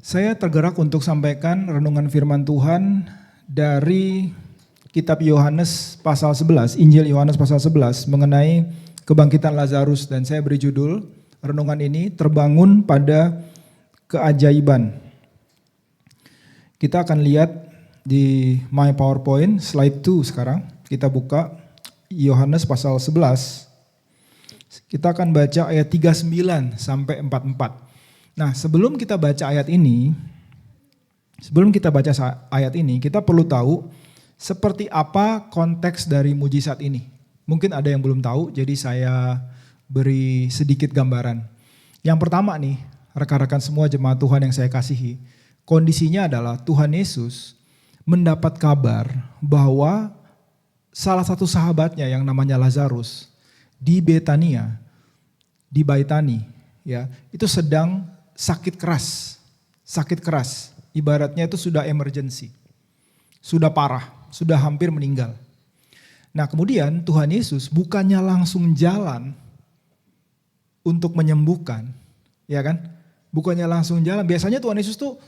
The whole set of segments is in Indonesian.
Saya tergerak untuk sampaikan renungan firman Tuhan dari kitab Yohanes pasal 11, Injil Yohanes pasal 11 mengenai kebangkitan Lazarus, dan saya beri judul renungan ini terbangun pada keajaiban. Kita akan lihat di My PowerPoint slide 2 sekarang. Kita buka Yohanes pasal 11. Kita akan baca ayat 39 sampai 44. Nah, sebelum kita baca ayat ini, kita perlu tahu seperti apa konteks dari mujizat ini. Mungkin ada yang belum tahu, jadi saya beri sedikit gambaran. Yang pertama nih, rekan-rekan semua jemaat Tuhan yang saya kasihi, kondisinya adalah Tuhan Yesus mendapat kabar bahwa salah satu sahabatnya yang namanya Lazarus di Betania, di Baitani, ya, itu sedang sakit keras, ibaratnya itu sudah emergency, sudah parah, sudah hampir meninggal. Nah, kemudian Tuhan Yesus bukannya langsung jalan untuk menyembuhkan, ya kan? Bukannya langsung jalan. Biasanya Tuhan Yesus tuh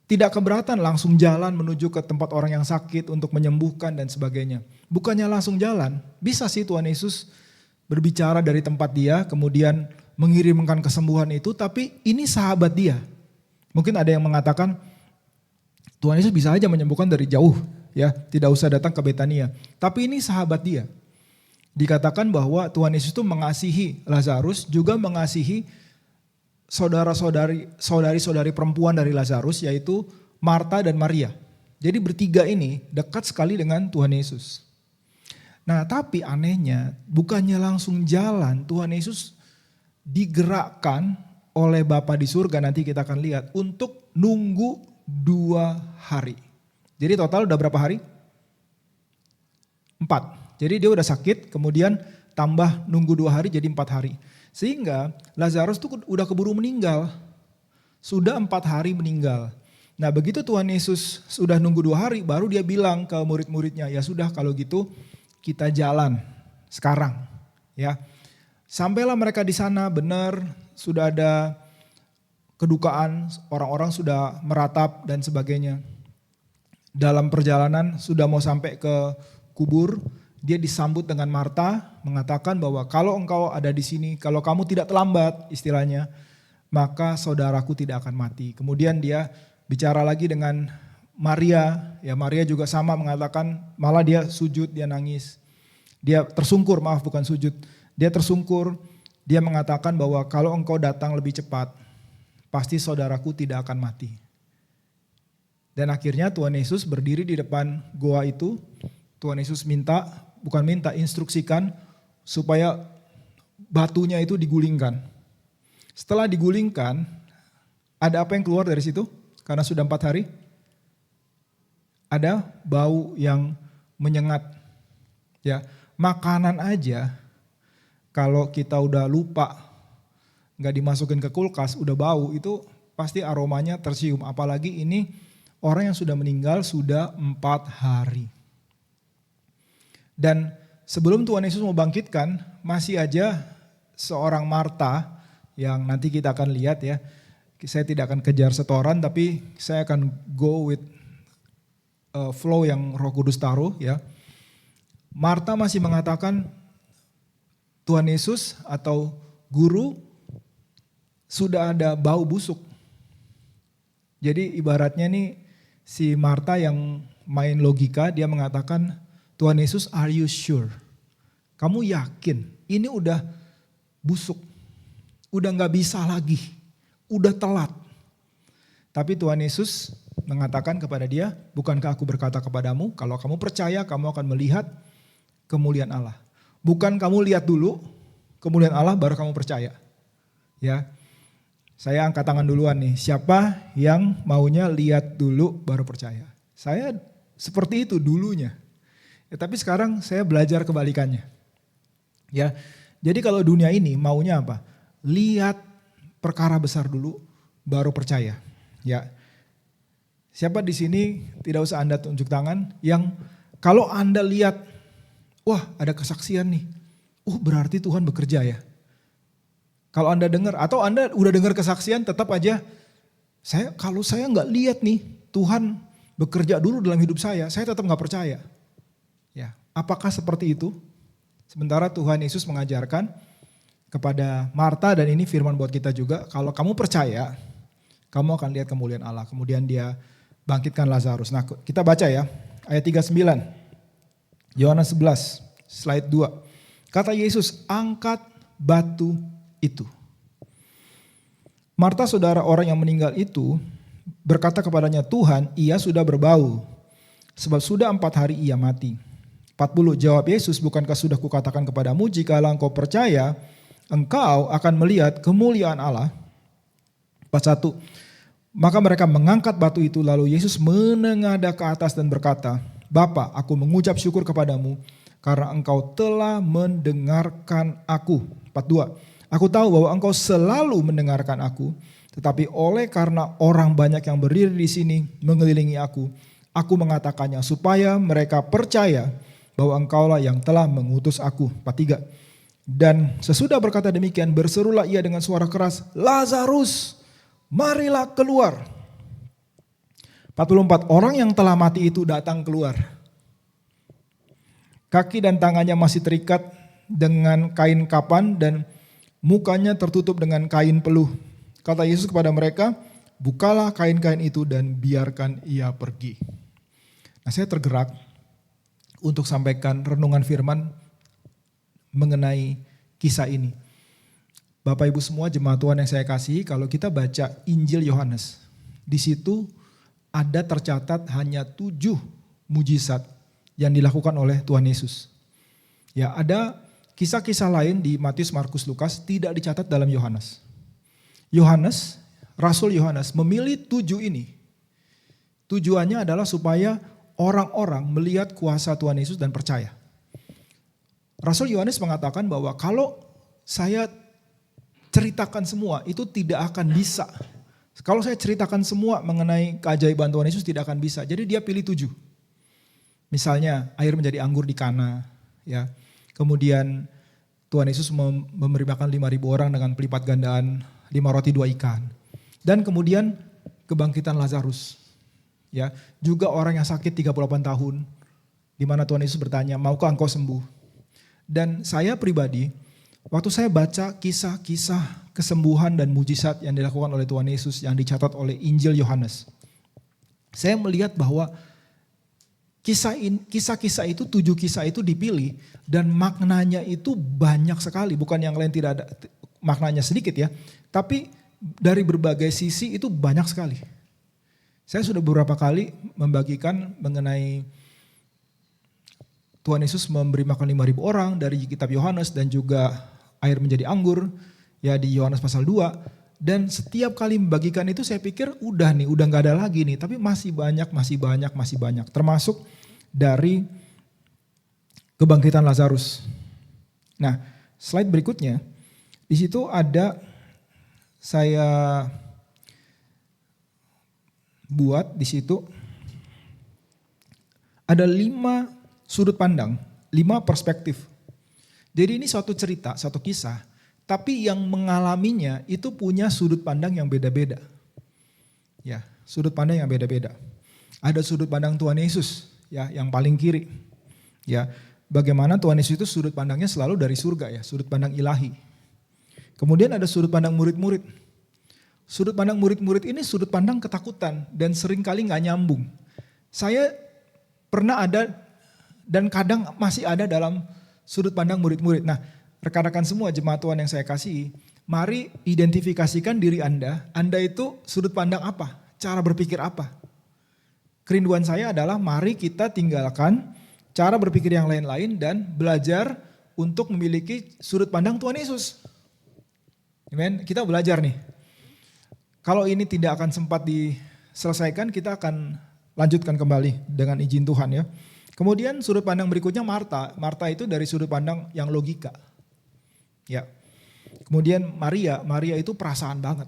tidak keberatan langsung jalan menuju ke tempat orang yang sakit untuk menyembuhkan dan sebagainya. Bukannya langsung jalan, bisa sih Tuhan Yesus berbicara dari tempat dia, kemudian mengirimkan kesembuhan itu, tapi ini sahabat dia. Mungkin ada yang mengatakan Tuhan Yesus bisa aja menyembuhkan dari jauh, ya, tidak usah datang ke Betania. Tapi ini sahabat dia. Dikatakan bahwa Tuhan Yesus itu mengasihi Lazarus, juga mengasihi saudari-saudari perempuan dari Lazarus, yaitu Marta dan Maria. Jadi bertiga ini dekat sekali dengan Tuhan Yesus. Nah, tapi anehnya bukannya langsung jalan, Tuhan Yesus digerakkan oleh Bapa di surga, nanti kita akan lihat, untuk nunggu 2 hari. Jadi total udah berapa hari? 4. Jadi dia udah sakit, kemudian tambah nunggu 2 hari jadi 4 hari. Sehingga Lazarus tuh udah keburu meninggal. Sudah 4 hari meninggal. Nah, begitu Tuhan Yesus sudah nunggu 2 hari, baru dia bilang ke murid-muridnya, ya sudah kalau gitu kita jalan sekarang, ya. Sampailah mereka di sana, benar sudah ada kedukaan, orang-orang sudah meratap dan sebagainya. Dalam perjalanan sudah mau sampai ke kubur, dia disambut dengan Marta, mengatakan bahwa kalau engkau ada di sini, kalau kamu tidak terlambat istilahnya, maka saudaraku tidak akan mati. Kemudian dia bicara lagi dengan Maria, ya Maria juga sama mengatakan, malah dia sujud, dia nangis. Dia tersungkur, maaf bukan sujud. Dia tersungkur, dia mengatakan bahwa kalau engkau datang lebih cepat, pasti saudaraku tidak akan mati. Dan akhirnya Tuhan Yesus berdiri di depan goa itu, Tuhan Yesus instruksikan supaya batunya itu digulingkan. Setelah digulingkan, ada apa yang keluar dari situ? Karena sudah 4 hari, ada bau yang menyengat. Ya, makanan aja, kalau kita udah lupa, nggak dimasukin ke kulkas, udah bau, itu pasti aromanya tercium. Apalagi ini orang yang sudah meninggal sudah 4 hari. Dan sebelum Tuhan Yesus mau bangkitkan, masih aja seorang Marta, yang nanti kita akan lihat ya, saya tidak akan kejar setoran, tapi saya akan go with flow yang Roh Kudus taruh ya. Marta masih mengatakan, Tuhan Yesus atau guru sudah ada bau busuk. Jadi ibaratnya nih si Marta yang main logika, dia mengatakan, Tuhan Yesus, are you sure? Kamu yakin ini udah busuk, udah gak bisa lagi, udah telat. Tapi Tuhan Yesus mengatakan kepada dia, bukankah aku berkata kepadamu, kalau kamu percaya kamu akan melihat kemuliaan Allah. Bukan kamu lihat dulu, kemuliaan Allah baru kamu percaya. Ya, saya angkat tangan duluan nih. Siapa yang maunya lihat dulu baru percaya? Saya seperti itu dulunya. Ya, tapi sekarang saya belajar kebalikannya. Ya, jadi kalau dunia ini maunya apa? Lihat perkara besar dulu, baru percaya. Ya, siapa di sini tidak usah Anda tunjuk tangan yang kalau Anda lihat, wah ada kesaksian nih, berarti Tuhan bekerja ya. Kalau Anda dengar, atau Anda udah dengar kesaksian tetap aja Kalau saya nggak lihat nih Tuhan bekerja dulu dalam hidup saya tetap nggak percaya. Ya, apakah seperti itu? Sementara Tuhan Yesus mengajarkan kepada Marta, dan ini firman buat kita juga, kalau kamu percaya, kamu akan lihat kemuliaan Allah. Kemudian dia bangkitkan Lazarus. Nah, kita baca ya, ayat 39. Yohanes 11, slide 2. Kata Yesus, angkat batu itu. Marta, saudara orang yang meninggal itu, berkata kepadanya, Tuhan, ia sudah berbau, sebab sudah 4 hari ia mati. 40, jawab Yesus, bukankah sudah kukatakan kepadamu, jikalau engkau percaya, engkau akan melihat kemuliaan Allah. 41, maka mereka mengangkat batu itu, lalu Yesus menengadah ke atas dan berkata, Bapa, aku mengucap syukur kepadamu, karena engkau telah mendengarkan aku. 42, aku tahu bahwa engkau selalu mendengarkan aku, tetapi oleh karena orang banyak yang berdiri di sini mengelilingi aku mengatakannya supaya mereka percaya bahwa engkaulah yang telah mengutus aku. 43, dan sesudah berkata demikian berserulah ia dengan suara keras, Lazarus, marilah keluar. 44, orang yang telah mati itu datang keluar. Kaki dan tangannya masih terikat dengan kain kapan dan mukanya tertutup dengan kain peluh. Kata Yesus kepada mereka, bukalah kain-kain itu dan biarkan ia pergi. Nah, saya tergerak untuk sampaikan renungan firman mengenai kisah ini. Bapak Ibu semua jemaat Tuhan yang saya kasihi, kalau kita baca Injil Yohanes, di situ ada tercatat hanya 7 mujizat yang dilakukan oleh Tuhan Yesus. Ya, ada kisah-kisah lain di Matius, Markus, Lukas tidak dicatat dalam Yohanes. Rasul Yohanes memilih 7 ini. Tujuannya adalah supaya orang-orang melihat kuasa Tuhan Yesus dan percaya. Rasul Yohanes mengatakan bahwa kalau saya ceritakan semua itu tidak akan bisa. Kalau saya ceritakan semua mengenai keajaiban Tuhan Yesus tidak akan bisa. Jadi dia pilih 7. Misalnya air menjadi anggur di Kana, ya. Kemudian Tuhan Yesus memberi makan 5.000 orang dengan pelipat gandaan 5 roti 2 ikan. Dan kemudian kebangkitan Lazarus. Ya, juga orang yang sakit 38 tahun di mana Tuhan Yesus bertanya, "Maukah engkau sembuh?" Dan saya pribadi, waktu saya baca kisah-kisah kesembuhan dan mujizat yang dilakukan oleh Tuhan Yesus yang dicatat oleh Injil Yohanes, saya melihat bahwa kisah-kisah itu, 7 kisah itu dipilih dan maknanya itu banyak sekali. Bukan yang lain tidak ada maknanya sedikit ya, tapi dari berbagai sisi itu banyak sekali. Saya sudah beberapa kali membagikan mengenai Tuhan Yesus memberi makan 5.000 orang dari kitab Yohanes dan juga air menjadi anggur ya di Yohanes pasal 2. Dan setiap kali membagikan itu saya pikir udah gak ada lagi nih. Tapi masih banyak. Termasuk dari kebangkitan Lazarus. Nah, slide berikutnya. Di situ ada saya buat di situ ada 5 sudut pandang, 5 perspektif. Jadi ini suatu cerita, satu kisah, tapi yang mengalaminya itu punya sudut pandang yang beda-beda. Ya, sudut pandang yang beda-beda. Ada sudut pandang Tuhan Yesus, ya, yang paling kiri. Ya, bagaimana Tuhan Yesus itu sudut pandangnya selalu dari surga ya, sudut pandang ilahi. Kemudian ada sudut pandang murid-murid. Sudut pandang murid-murid ini sudut pandang ketakutan dan seringkali gak nyambung. Saya pernah ada dan kadang masih ada dalam sudut pandang murid-murid. Nah, rekan-rekan semua jemaat Tuhan yang saya kasihi, mari identifikasikan diri Anda itu sudut pandang apa? Cara berpikir apa? Kerinduan saya adalah mari kita tinggalkan cara berpikir yang lain-lain dan belajar untuk memiliki sudut pandang Tuhan Yesus. Amen. Kita belajar nih. Kalau ini tidak akan sempat diselesaikan, kita akan lanjutkan kembali dengan izin Tuhan ya. Kemudian sudut pandang berikutnya Marta. Marta itu dari sudut pandang yang logika. Ya. Kemudian Maria itu perasaan banget.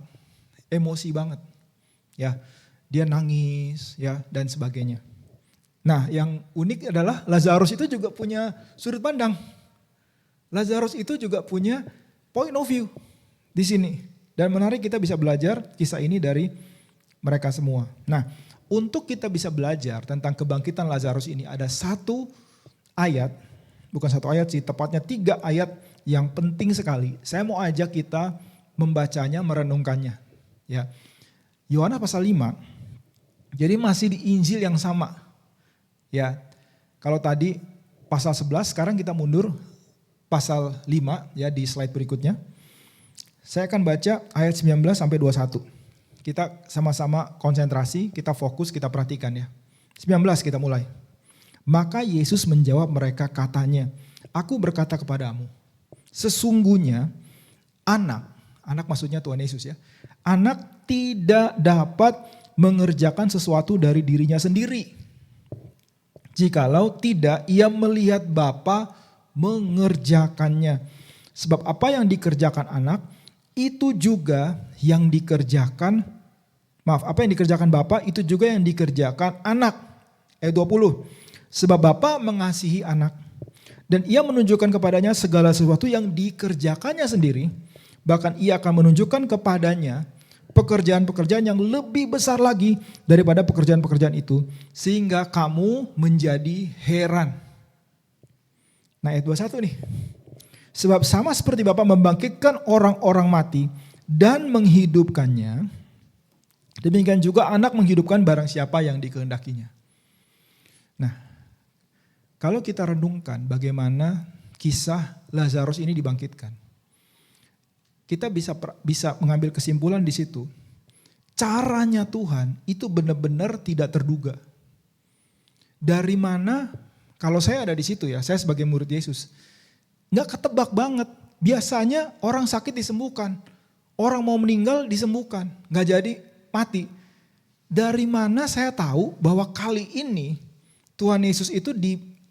Emosi banget. Ya. Dia nangis ya dan sebagainya. Nah, yang unik adalah Lazarus itu juga punya sudut pandang. Lazarus itu juga punya point of view di sini. Dan menarik kita bisa belajar kisah ini dari mereka semua. Nah, untuk kita bisa belajar tentang kebangkitan Lazarus ini ada satu ayat, bukan satu ayat sih, tepatnya 3 ayat yang penting sekali. Saya mau ajak kita membacanya, merenungkannya. Ya, Yohanes pasal 5, jadi masih di Injil yang sama. Ya, kalau tadi pasal 11, sekarang kita mundur pasal 5 ya di slide berikutnya. Saya akan baca ayat 19 sampai 21. Kita sama-sama konsentrasi, kita fokus, kita perhatikan ya. 19 kita mulai. Maka Yesus menjawab mereka katanya, aku berkata kepadamu, sesungguhnya anak maksudnya Tuhan Yesus ya, anak tidak dapat mengerjakan sesuatu dari dirinya sendiri. Jikalau tidak ia melihat Bapa mengerjakannya. Sebab apa yang dikerjakan anak, itu juga yang dikerjakan, apa yang dikerjakan Bapa itu juga yang dikerjakan anak. Ayat 20. Sebab Bapa mengasihi anak dan ia menunjukkan kepadanya segala sesuatu yang dikerjakannya sendiri. Bahkan ia akan menunjukkan kepadanya pekerjaan-pekerjaan yang lebih besar lagi daripada pekerjaan-pekerjaan itu. Sehingga kamu menjadi heran. Nah ayat 21 nih. Sebab sama seperti Bapa membangkitkan orang-orang mati dan menghidupkannya, demikian juga anak menghidupkan barang siapa yang dikehendakinya. Nah, kalau kita renungkan bagaimana kisah Lazarus ini dibangkitkan, kita bisa mengambil kesimpulan di situ. Caranya Tuhan itu benar-benar tidak terduga. Dari mana, kalau saya ada di situ ya, saya sebagai murid Yesus, nggak ketebak banget. Biasanya orang sakit disembuhkan, orang mau meninggal disembuhkan, nggak jadi mati. Dari mana saya tahu bahwa kali ini Tuhan Yesus itu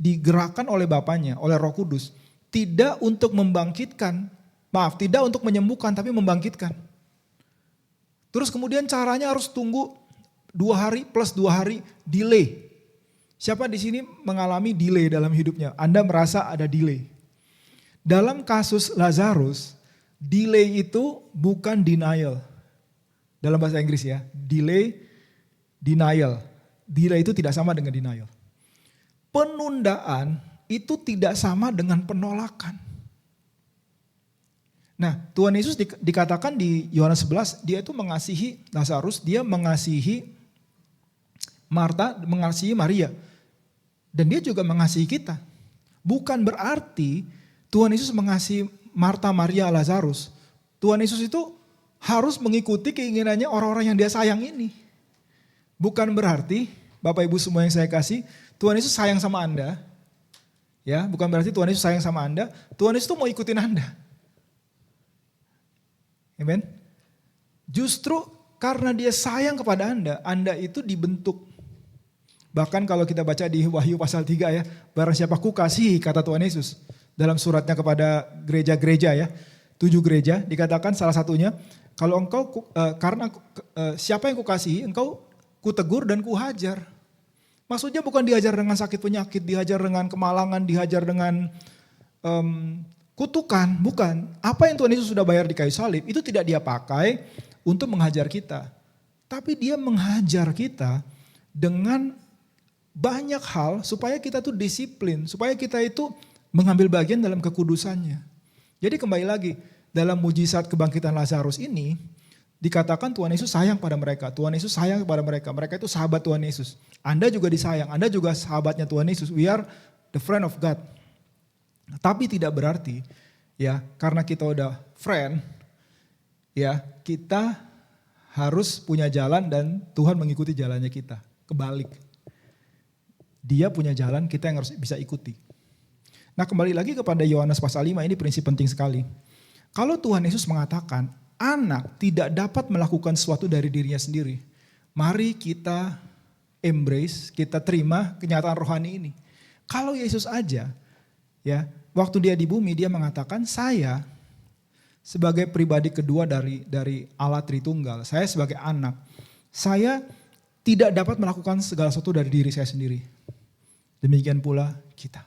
digerakkan oleh Bapanya, oleh Roh Kudus, tidak untuk membangkitkan, tidak untuk menyembuhkan, tapi membangkitkan. Terus kemudian caranya harus tunggu 2 hari plus 2 hari delay. Siapa di sini mengalami delay dalam hidupnya? Anda merasa ada delay. Dalam kasus Lazarus, delay itu bukan denial. Dalam bahasa Inggris ya, delay, denial. Delay itu tidak sama dengan denial. Penundaan itu tidak sama dengan penolakan. Nah, Tuhan Yesus dikatakan di Yohanes 11, dia itu mengasihi Lazarus, dia mengasihi Marta, mengasihi Maria. Dan dia juga mengasihi kita. Bukan berarti Tuhan Yesus mengasihi Marta, Maria, Lazarus. Tuhan Yesus itu harus mengikuti keinginannya orang-orang yang dia sayang ini. Bukan berarti, Bapak Ibu semua yang saya kasih, Tuhan Yesus sayang sama Anda. Ya, bukan berarti Tuhan Yesus sayang sama Anda. Tuhan Yesus itu mau ikutin Anda. Amen. Justru karena dia sayang kepada Anda itu dibentuk. Bahkan kalau kita baca di Wahyu pasal 3 ya, barang siapa kukasihi kata Tuhan Yesus. Dalam suratnya kepada gereja-gereja ya, 7 gereja dikatakan salah satunya, kalau engkau siapa yang kukasihi, engkau kutegur dan kuhajar. Maksudnya bukan dihajar dengan sakit penyakit, dihajar dengan kemalangan, dihajar dengan kutukan, bukan. Apa yang Tuhan Yesus sudah bayar di kayu salib itu tidak dia pakai untuk menghajar kita. Tapi dia menghajar kita dengan banyak hal supaya kita tuh disiplin, supaya kita itu mengambil bagian dalam kekudusannya. Jadi kembali lagi, dalam mujizat kebangkitan Lazarus ini, dikatakan Tuhan Yesus sayang pada mereka. Tuhan Yesus sayang kepada mereka. Mereka itu sahabat Tuhan Yesus. Anda juga disayang, Anda juga sahabatnya Tuhan Yesus. We are the friend of God. Tapi tidak berarti ya karena kita udah friend, ya kita harus punya jalan dan Tuhan mengikuti jalannya kita. Kebalik. Dia punya jalan, kita yang harus bisa ikuti. Nah kembali lagi kepada Yohanes pasal 5, ini prinsip penting sekali. Kalau Tuhan Yesus mengatakan anak tidak dapat melakukan sesuatu dari dirinya sendiri, mari kita embrace, kita terima kenyataan rohani ini. Kalau Yesus aja, ya waktu dia di bumi dia mengatakan saya sebagai pribadi kedua dari Allah Tritunggal, saya sebagai anak, saya tidak dapat melakukan segala sesuatu dari diri saya sendiri. Demikian pula kita.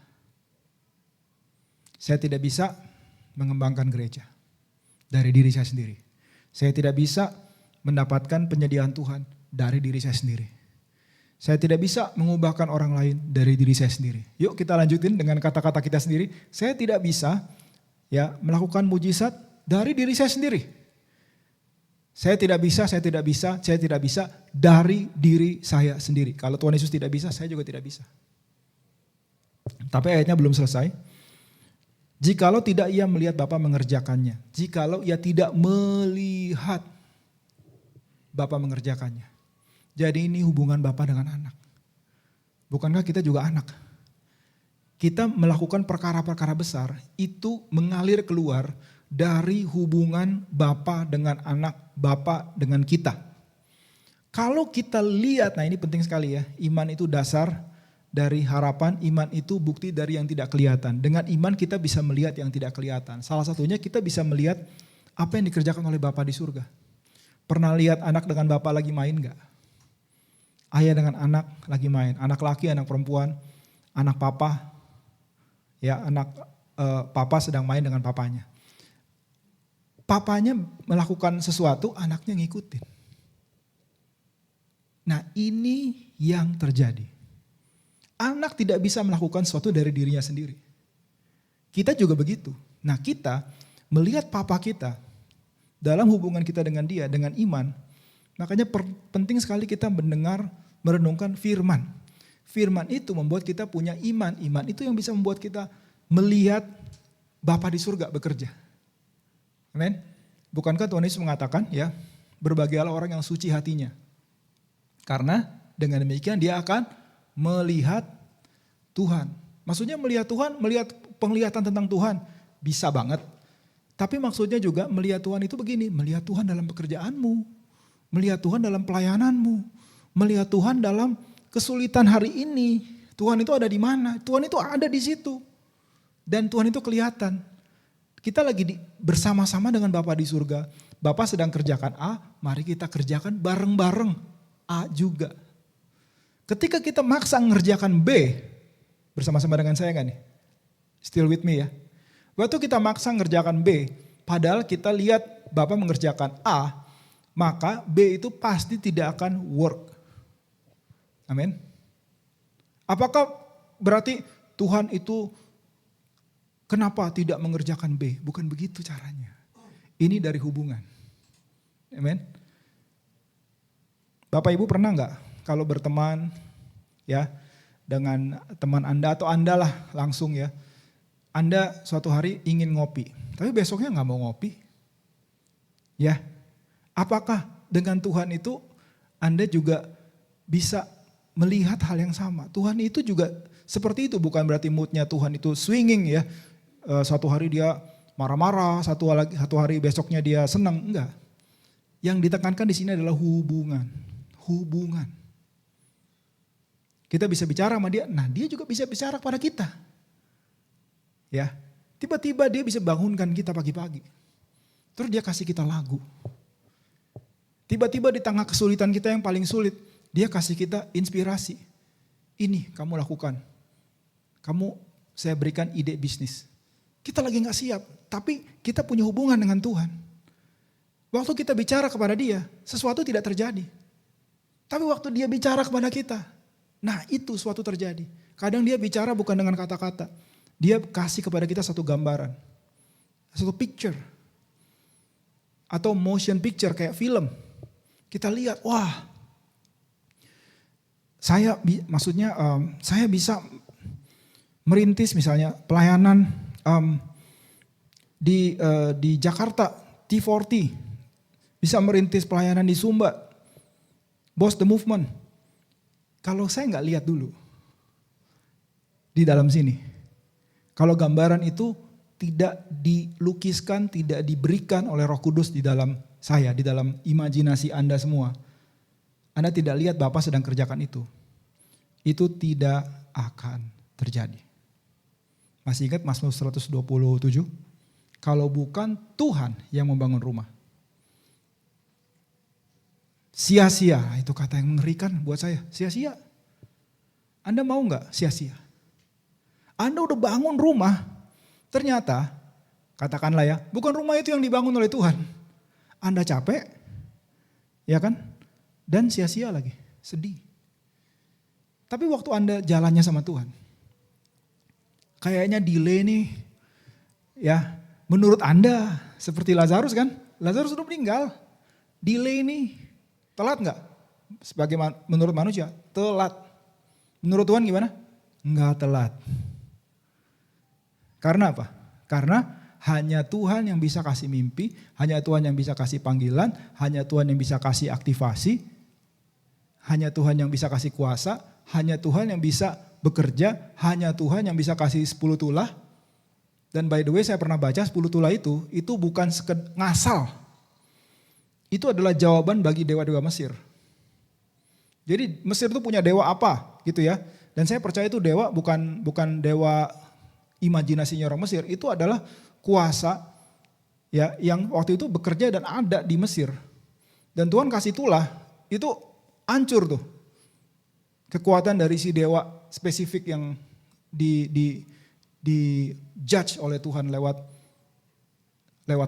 Saya tidak bisa mengembangkan gereja dari diri saya sendiri. Saya tidak bisa mendapatkan penyediaan Tuhan dari diri saya sendiri. Saya tidak bisa mengubahkan orang lain dari diri saya sendiri. Yuk kita lanjutin dengan kata-kata kita sendiri. Saya tidak bisa ya melakukan mujizat dari diri saya sendiri. Saya tidak bisa dari diri saya sendiri. Kalau Tuhan Yesus tidak bisa, saya juga tidak bisa. Tapi ayatnya belum selesai. Jikalau tidak ia melihat Bapa mengerjakannya. Jikalau ia tidak melihat Bapa mengerjakannya. Jadi ini hubungan Bapa dengan anak. Bukankah kita juga anak? Kita melakukan perkara-perkara besar, itu mengalir keluar dari hubungan Bapa dengan anak, Bapa dengan kita. Kalau kita lihat, nah ini penting sekali ya, iman itu dasar dari harapan, iman itu bukti dari yang tidak kelihatan. Dengan iman kita bisa melihat yang tidak kelihatan. Salah satunya kita bisa melihat apa yang dikerjakan oleh Bapa di surga. Pernah lihat anak dengan Bapa lagi main gak? Ayah dengan anak lagi main, anak laki, anak perempuan, anak papa, ya anak papa sedang main dengan papanya. Papanya melakukan sesuatu, anaknya ngikutin. Nah ini yang terjadi. Anak tidak bisa melakukan sesuatu dari dirinya sendiri. Kita juga begitu. Nah kita melihat papa kita dalam hubungan kita dengan dia, dengan iman. Makanya penting sekali kita mendengar, merenungkan firman. Firman itu membuat kita punya iman. Iman itu yang bisa membuat kita melihat Bapa di surga bekerja. Amin. Bukankah Tuhan Yesus mengatakan ya, berbahagialah orang yang suci hatinya. Karena dengan demikian dia akan melihat Tuhan. Maksudnya melihat Tuhan, melihat penglihatan tentang Tuhan bisa banget. Tapi maksudnya juga melihat Tuhan itu begini, melihat Tuhan dalam pekerjaanmu, melihat Tuhan dalam pelayananmu, melihat Tuhan dalam kesulitan hari ini. Tuhan itu ada di mana? Tuhan itu ada di situ. Dan Tuhan itu kelihatan. Kita lagi bersama-sama dengan Bapa di surga. Bapa sedang kerjakan A, mari kita kerjakan bareng-bareng A juga. Ketika kita maksa ngerjakan B, bersama-sama dengan saya kan nih? Still with me ya. Waktu kita maksa ngerjakan B, padahal kita lihat Bapa mengerjakan A, maka B itu pasti tidak akan work. Amin. Apakah berarti Tuhan itu kenapa tidak mengerjakan B? Bukan begitu caranya. Ini dari hubungan. Amin. Bapak Ibu pernah nggak kalau berteman ya dengan teman Anda atau Anda lah langsung ya. Anda suatu hari ingin ngopi, tapi besoknya nggak mau ngopi. Ya, apakah dengan Tuhan itu Anda juga bisa melihat hal yang sama? Tuhan itu juga seperti itu, bukan berarti moodnya Tuhan itu swinging ya. Satu hari dia marah-marah, satu hari besoknya dia senang, enggak. Yang ditekankan di sini adalah hubungan. Hubungan. Kita bisa bicara sama dia, nah dia juga bisa bicara kepada kita. Ya, tiba-tiba dia bisa bangunkan kita pagi-pagi. Terus dia kasih kita lagu. Tiba-tiba di tengah kesulitan kita yang paling sulit, dia kasih kita inspirasi. Ini kamu lakukan. Saya berikan ide bisnis. Kita lagi gak siap, tapi kita punya hubungan dengan Tuhan. Waktu kita bicara kepada dia, sesuatu tidak terjadi. Tapi waktu dia bicara kepada kita, nah itu suatu terjadi. Kadang dia bicara bukan dengan kata-kata. Dia kasih kepada kita satu gambaran. Satu picture. Atau motion picture kayak film. Kita lihat, wah. Saya bisa merintis misalnya pelayanan di Jakarta, T40. Bisa merintis pelayanan di Sumba. Boss the Movement. Kalau saya nggak lihat dulu. Di dalam sini. Kalau gambaran itu tidak dilukiskan, tidak diberikan oleh Roh Kudus di dalam saya, di dalam imajinasi Anda semua. Anda tidak lihat Bapa sedang kerjakan itu. Itu tidak akan terjadi. Masih ingat Mazmur 127? Kalau bukan Tuhan yang membangun rumah. Sia-sia, itu kata yang mengerikan buat saya. Sia-sia. Anda mau gak sia-sia? Anda udah bangun rumah, ternyata katakanlah ya, bukan rumah itu yang dibangun oleh Tuhan. Anda capek, ya kan? dan sia-sia lagi, sedih. Tapi waktu Anda jalannya sama Tuhan, kayaknya delay nih, ya menurut Anda seperti Lazarus kan, Lazarus sudah meninggal, delay nih, telat nggak? Sebagai menurut manusia, telat. Menurut Tuhan gimana? Nggak telat. Karena apa? Karena hanya Tuhan yang bisa kasih mimpi, hanya Tuhan yang bisa kasih panggilan, hanya Tuhan yang bisa kasih aktivasi, hanya Tuhan yang bisa kasih kuasa, hanya Tuhan yang bisa bekerja, hanya Tuhan yang bisa kasih 10 tulah. Dan by the way saya pernah baca 10 tulah itu bukan ngasal. Itu adalah jawaban bagi dewa-dewa Mesir. Jadi Mesir itu punya dewa apa gitu ya. Dan saya percaya itu dewa bukan dewa imajinasinya orang Mesir, itu adalah kuasa ya yang waktu itu bekerja dan ada di Mesir. Dan Tuhan kasih tulah, itu hancur tuh. Kekuatan dari si dewa spesifik yang di judge oleh Tuhan lewat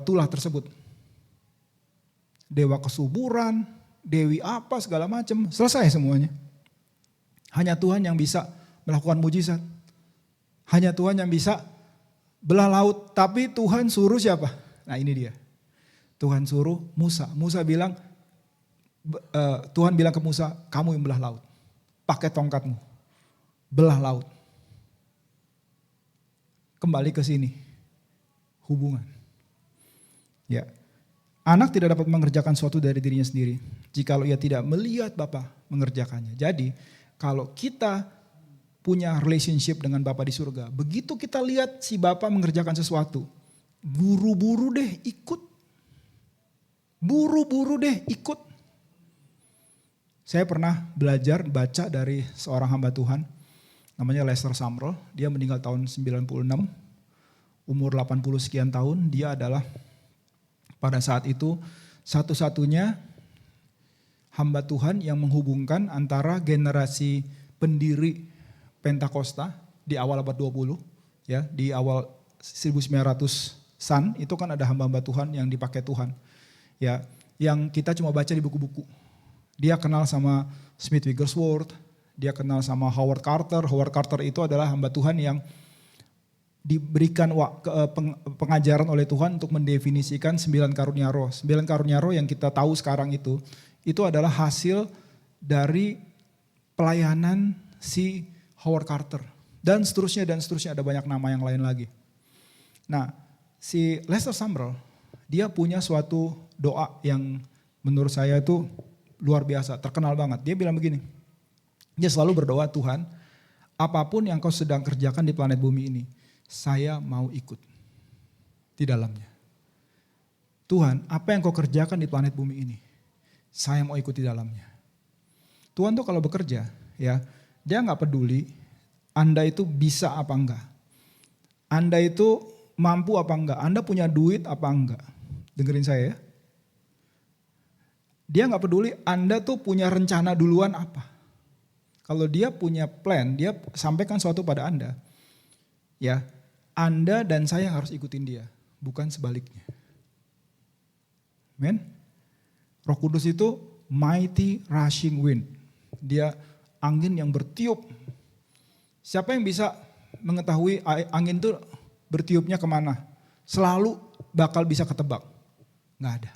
tulah tersebut. Dewa kesuburan, dewi apa segala macam, selesai semuanya. Hanya Tuhan yang bisa melakukan mujizat. Hanya Tuhan yang bisa belah laut, tapi Tuhan suruh siapa? Nah ini dia. Tuhan suruh Musa. Musa bilang, Tuhan bilang ke Musa, kamu yang belah laut. Pakai tongkatmu. Belah laut. Kembali ke sini. Hubungan. Ya. Anak tidak dapat mengerjakan sesuatu dari dirinya sendiri jikalau ia tidak melihat Bapa mengerjakannya. Jadi kalau kita punya relationship dengan Bapa di surga, begitu kita lihat si Bapa mengerjakan sesuatu, buru-buru deh ikut. Buru-buru deh ikut. Saya pernah belajar baca dari seorang hamba Tuhan, namanya Lester Sumrall. Dia meninggal tahun 96, umur 80 sekian tahun. Dia adalah pada saat itu satu-satunya hamba Tuhan yang menghubungkan antara generasi pendiri Pentakosta di awal abad 20, ya, di awal 1900-an itu kan ada hamba-hamba Tuhan yang dipakai Tuhan. Ya, yang kita cuma baca di buku-buku. Dia kenal sama Smith Wigglesworth, dia kenal sama Howard Carter. Howard Carter itu adalah hamba Tuhan yang diberikan pengajaran oleh Tuhan untuk mendefinisikan 9 karunia roh. 9 karunia roh yang kita tahu sekarang itu adalah hasil dari pelayanan si Howard Carter. Dan seterusnya ada banyak nama yang lain lagi. Nah, si Lester Sumrall, dia punya suatu doa yang menurut saya itu luar biasa, terkenal banget. Dia bilang begini, dia selalu berdoa, Tuhan, apapun yang kau sedang kerjakan di planet bumi ini, saya mau ikut di dalamnya. Tuhan, apa yang kau kerjakan di planet bumi ini, saya mau ikut di dalamnya. Tuhan tuh kalau bekerja, ya, dia nggak peduli Anda itu bisa apa enggak. Anda itu mampu apa enggak. Anda punya duit apa enggak. Dengerin saya ya. Dia nggak peduli Anda tuh punya rencana duluan apa. Kalau dia punya plan, dia sampaikan sesuatu pada Anda. Ya, Anda dan saya yang harus ikutin dia. Bukan sebaliknya. Amen. Roh Kudus itu mighty rushing wind. Dia angin yang bertiup. Siapa yang bisa mengetahui angin itu bertiupnya kemana? Selalu bakal bisa ketebak. Nggak ada.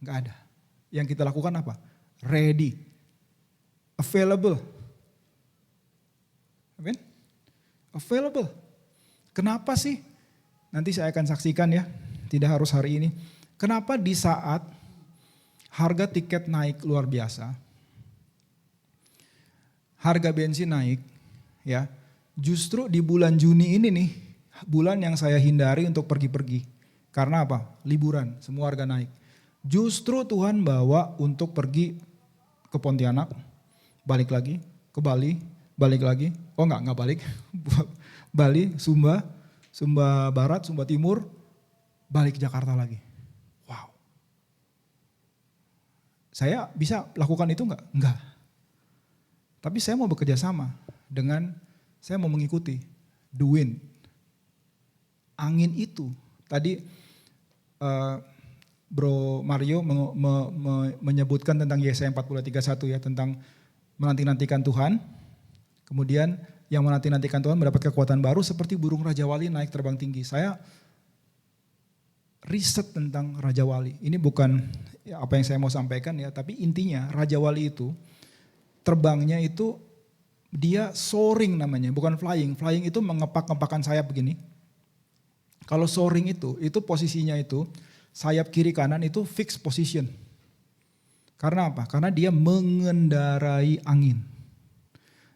Nggak ada. Yang kita lakukan apa? Ready. Available. Amin? Available. Kenapa sih? Nanti saya akan saksikan ya. Tidak harus hari ini. Kenapa di saat harga tiket naik luar biasa, harga bensin naik, ya, justru di bulan Juni ini nih, bulan yang saya hindari untuk pergi-pergi. Karena apa? Liburan, semua harga naik. Justru Tuhan bawa untuk pergi ke Pontianak, balik lagi, ke Bali, balik lagi. Oh enggak balik. Bali, Sumba Barat, Sumba Timur, balik ke Jakarta lagi. Wow. Saya bisa lakukan itu enggak? Enggak. Tapi saya mau bekerja sama dengan, saya mau mengikuti the wind. Angin itu, tadi Bro Mario menyebutkan tentang Yesaya 40:31 ya, tentang menanti-nantikan Tuhan. Kemudian yang menanti-nantikan Tuhan mendapat kekuatan baru seperti burung Raja Wali naik terbang tinggi. Saya riset tentang Raja Wali. Ini bukan apa yang saya mau sampaikan ya, tapi intinya Raja Wali itu terbangnya itu dia soaring namanya, bukan flying. Flying itu mengepak-ngepakkan sayap begini. Kalau soaring itu posisinya itu sayap kiri kanan itu fixed position. Karena apa? Karena dia mengendarai angin.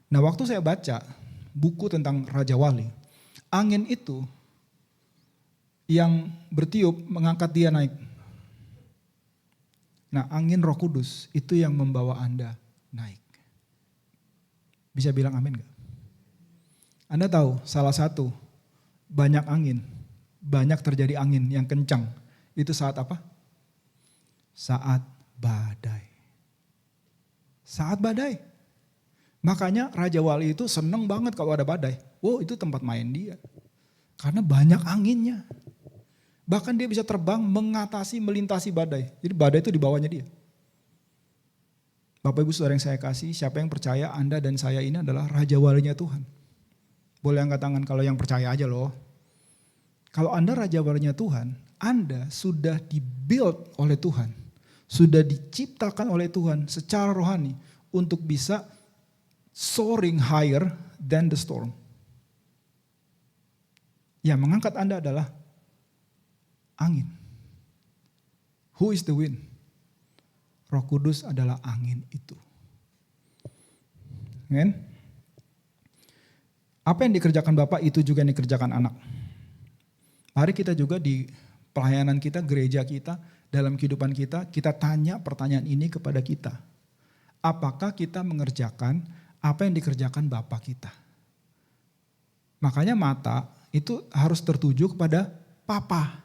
Nah, waktu saya baca buku tentang Raja Wali, angin itu yang bertiup mengangkat dia naik. Nah, angin Roh Kudus itu yang membawa Anda naik. Bisa bilang amin gak? Anda tahu salah satu banyak angin, banyak terjadi angin yang kencang. Itu saat apa? Saat badai. Saat badai. Makanya Raja Wali itu seneng banget kalau ada badai. Wow, itu tempat main dia. Karena banyak anginnya. Bahkan dia bisa terbang mengatasi, melintasi badai. Jadi badai itu di bawahnya dia. Bapak Ibu Saudara yang saya kasih, siapa yang percaya Anda dan saya ini adalah Raja Walinya Tuhan. Boleh angkat tangan kalau yang percaya aja loh. Kalau Anda Raja Walinya Tuhan, Anda sudah dibuild oleh Tuhan. Sudah diciptakan oleh Tuhan secara rohani untuk bisa soaring higher than the storm. Yang mengangkat Anda adalah angin. Who is the wind? Roh Kudus adalah angin itu. Amen. Apa yang dikerjakan Bapak itu juga yang dikerjakan anak. Mari kita juga di pelayanan kita, gereja kita, dalam kehidupan kita, kita tanya pertanyaan ini kepada kita. Apakah kita mengerjakan apa yang dikerjakan Bapak kita? Makanya mata itu harus tertuju kepada Papa.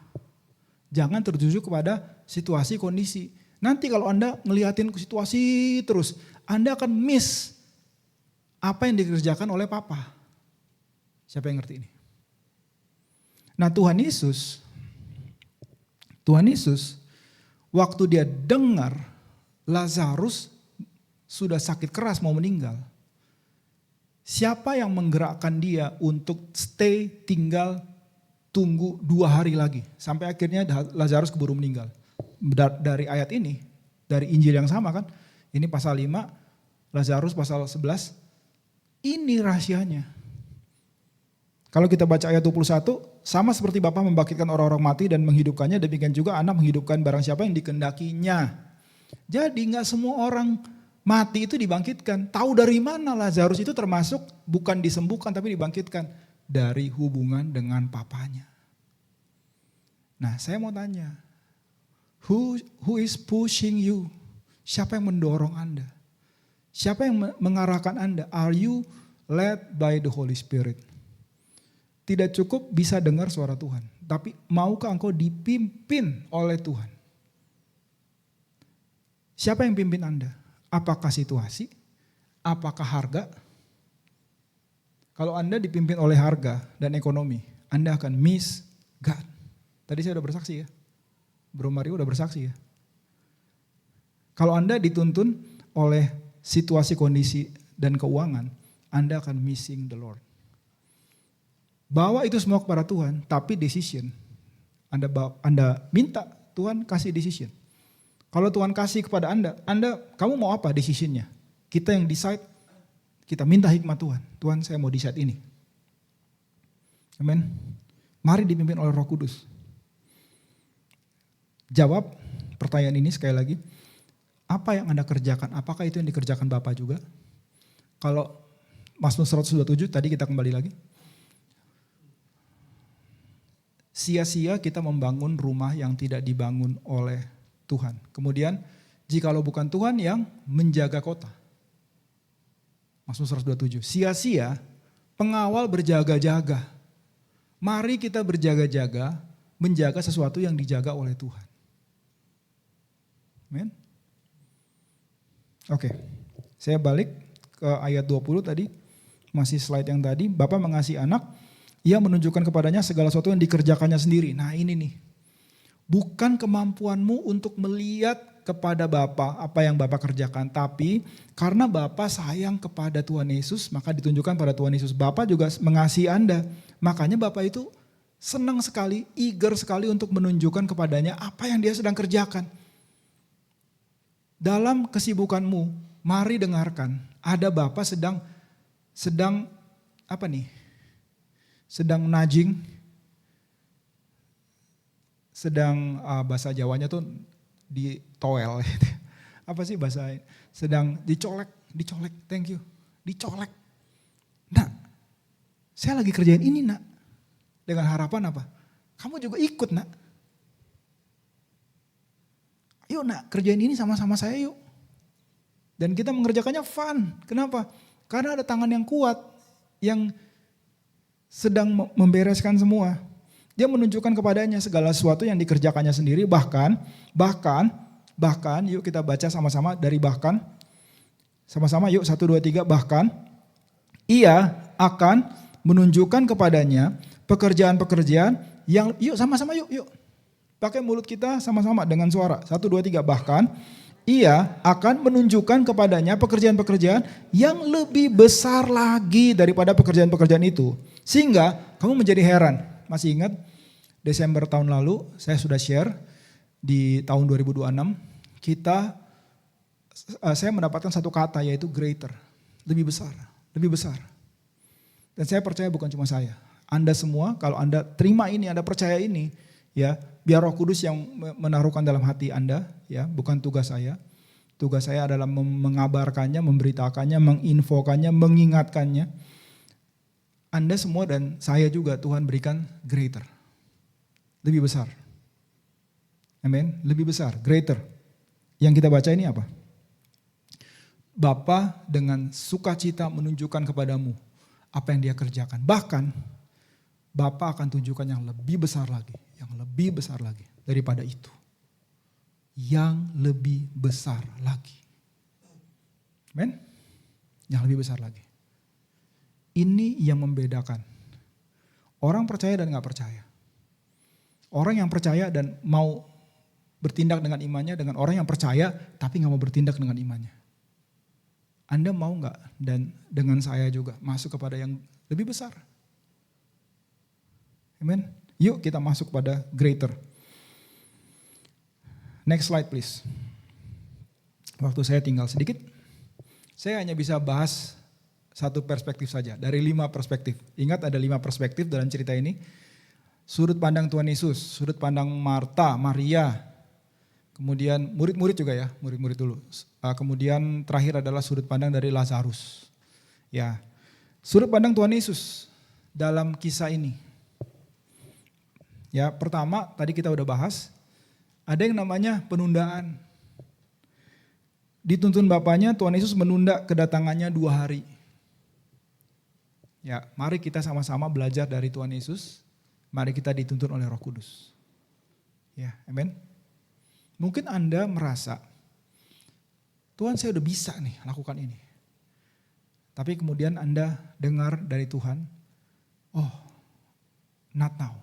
Jangan tertuju kepada situasi, kondisi. Nanti kalau Anda ngeliatin situasi terus, Anda akan miss apa yang dikerjakan oleh Papa. Siapa yang ngerti ini? Nah, Tuhan Yesus waktu dia dengar Lazarus sudah sakit keras mau meninggal. Siapa yang menggerakkan dia untuk stay tinggal tunggu 2 hari lagi. Sampai akhirnya Lazarus keburu meninggal. Dari ayat ini, dari Injil yang sama kan. Ini pasal 5, Lazarus pasal 11. Ini rahasianya. Kalau kita baca ayat 21, sama seperti Bapa membangkitkan orang-orang mati dan menghidupkannya, demikian juga Anak menghidupkan barang siapa yang dikendakinya. Jadi gak semua orang mati itu dibangkitkan. Tahu dari mana Lazarus itu termasuk bukan disembuhkan tapi dibangkitkan? Dari hubungan dengan papanya. Nah, saya mau tanya. Who is pushing you? Siapa yang mendorong Anda? Siapa yang mengarahkan Anda? Are you led by the Holy Spirit? Tidak cukup bisa dengar suara Tuhan. Tapi maukah engkau dipimpin oleh Tuhan? Siapa yang pimpin Anda? Apakah situasi? Apakah harga? Kalau Anda dipimpin oleh harga dan ekonomi, Anda akan miss God. Tadi saya udah bersaksi ya. Bro Mario udah bersaksi ya. Kalau Anda dituntun oleh situasi, kondisi, dan keuangan, Anda akan missing the Lord. Bawa itu semua kepada Tuhan, tapi decision. Anda minta Tuhan kasih decision. Kalau Tuhan kasih kepada Anda, kamu mau apa decisionnya? Kita yang decide, kita minta hikmat Tuhan. Tuhan, saya mau decide ini. Amin. Mari dipimpin oleh Roh Kudus. Jawab pertanyaan ini sekali lagi. Apa yang Anda kerjakan? Apakah itu yang dikerjakan Bapak juga? Kalau Mazmur 127 tadi kita kembali lagi. Sia-sia kita membangun rumah yang tidak dibangun oleh Tuhan. Kemudian jikalau bukan Tuhan yang menjaga kota. Mazmur 127. Sia-sia pengawal berjaga-jaga. Mari kita berjaga-jaga menjaga sesuatu yang dijaga oleh Tuhan. Amen. Oke, saya balik ke ayat 20 tadi, masih slide yang tadi. Bapa mengasihi anak, ia menunjukkan kepadanya segala sesuatu yang dikerjakannya sendiri. Nah ini nih, Bukan kemampuanmu untuk melihat kepada Bapa apa yang Bapa kerjakan, tapi karena Bapa sayang kepada Tuhan Yesus, maka ditunjukkan pada Tuhan Yesus. Bapa juga mengasihi Anda. Makanya Bapa itu senang sekali, eager sekali untuk menunjukkan kepadanya apa yang dia sedang kerjakan. Dalam kesibukanmu, mari dengarkan, ada Bapa sedang apa nih? Sedang nudging, sedang bahasa Jawanya tuh ditoel. Apa sih bahasa? Sedang dicolek, thank you. Dicolek. Nak, saya lagi kerjain ini, Nak. Dengan harapan apa? Kamu juga ikut, Nak. Yuk, Nak, kerjain ini sama-sama saya yuk. Dan kita mengerjakannya fun. Kenapa? Karena ada tangan yang kuat yang sedang membereskan semua. Dia menunjukkan kepadanya segala sesuatu yang dikerjakannya sendiri, bahkan yuk kita baca sama-sama dari bahkan. Sama-sama yuk 1, 2, 3 bahkan. Ia akan menunjukkan kepadanya pekerjaan-pekerjaan yang, yuk sama-sama yuk. Pakai mulut kita sama-sama dengan suara. 1, 2, 3 bahkan. Ia akan menunjukkan kepadanya pekerjaan-pekerjaan yang lebih besar lagi daripada pekerjaan-pekerjaan itu. Sehingga kamu menjadi heran. Masih ingat Desember tahun lalu saya sudah share di tahun 2026. Saya mendapatkan satu kata yaitu greater. Lebih besar. Dan saya percaya bukan cuma saya. Anda semua kalau Anda terima ini, Anda percaya ini, ya, biar Roh Kudus yang menaruhkan dalam hati Anda, ya, bukan tugas saya. Tugas saya adalah mengabarkannya, memberitakannya, menginfokannya, mengingatkannya. Anda semua dan saya juga Tuhan berikan greater. Lebih besar. Amin. Lebih besar, greater. Yang kita baca ini apa? Bapa dengan sukacita menunjukkan kepadamu apa yang dia kerjakan. Bahkan Bapa akan tunjukkan yang lebih besar lagi. Yang lebih besar lagi daripada itu. Yang lebih besar lagi. Amen? Yang lebih besar lagi. Ini yang membedakan orang percaya dan gak percaya. Orang yang percaya dan mau bertindak dengan imannya dengan orang yang percaya tapi gak mau bertindak dengan imannya. Anda mau gak dan dengan saya juga masuk kepada yang lebih besar? Amen? Yuk kita masuk pada greater. Next slide please. Waktu saya tinggal sedikit. Saya hanya bisa bahas satu perspektif saja. Dari 5 perspektif. Ingat ada 5 perspektif dalam cerita ini. Sudut pandang Tuhan Yesus. Sudut pandang Marta, Maria. Kemudian murid-murid juga ya. Murid-murid dulu. Kemudian terakhir adalah sudut pandang dari Lazarus. Ya, sudut pandang Tuhan Yesus dalam kisah ini. Ya, pertama tadi kita udah bahas. Ada yang namanya penundaan. Dituntun Bapaknya, Tuhan Yesus menunda kedatangannya 2 hari. Ya, mari kita sama-sama belajar dari Tuhan Yesus. Mari kita dituntun oleh Roh Kudus. Ya, amin. Mungkin Anda merasa, Tuhan saya udah bisa nih lakukan ini. Tapi kemudian Anda dengar dari Tuhan, oh not now.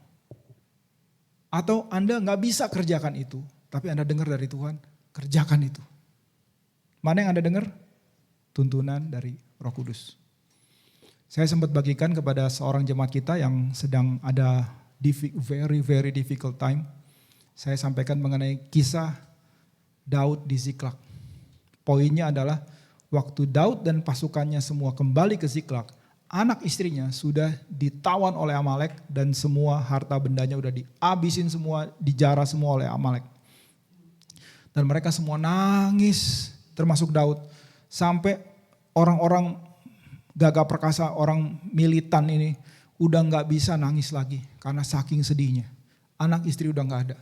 Atau Anda gak bisa kerjakan itu, tapi Anda dengar dari Tuhan, kerjakan itu. Mana yang Anda dengar? Tuntunan dari Roh Kudus. Saya sempat bagikan kepada seorang jemaat kita yang sedang ada very difficult time. Saya sampaikan mengenai kisah Daud di Ziklag. Poinnya adalah waktu Daud dan pasukannya semua kembali ke Ziklag, anak istrinya sudah ditawan oleh Amalek dan semua harta bendanya udah dihabisin semua, dijara semua oleh Amalek. Dan mereka semua nangis, termasuk Daud. Sampai orang-orang gagah perkasa, orang militan ini udah gak bisa nangis lagi karena saking sedihnya. Anak istri udah gak ada,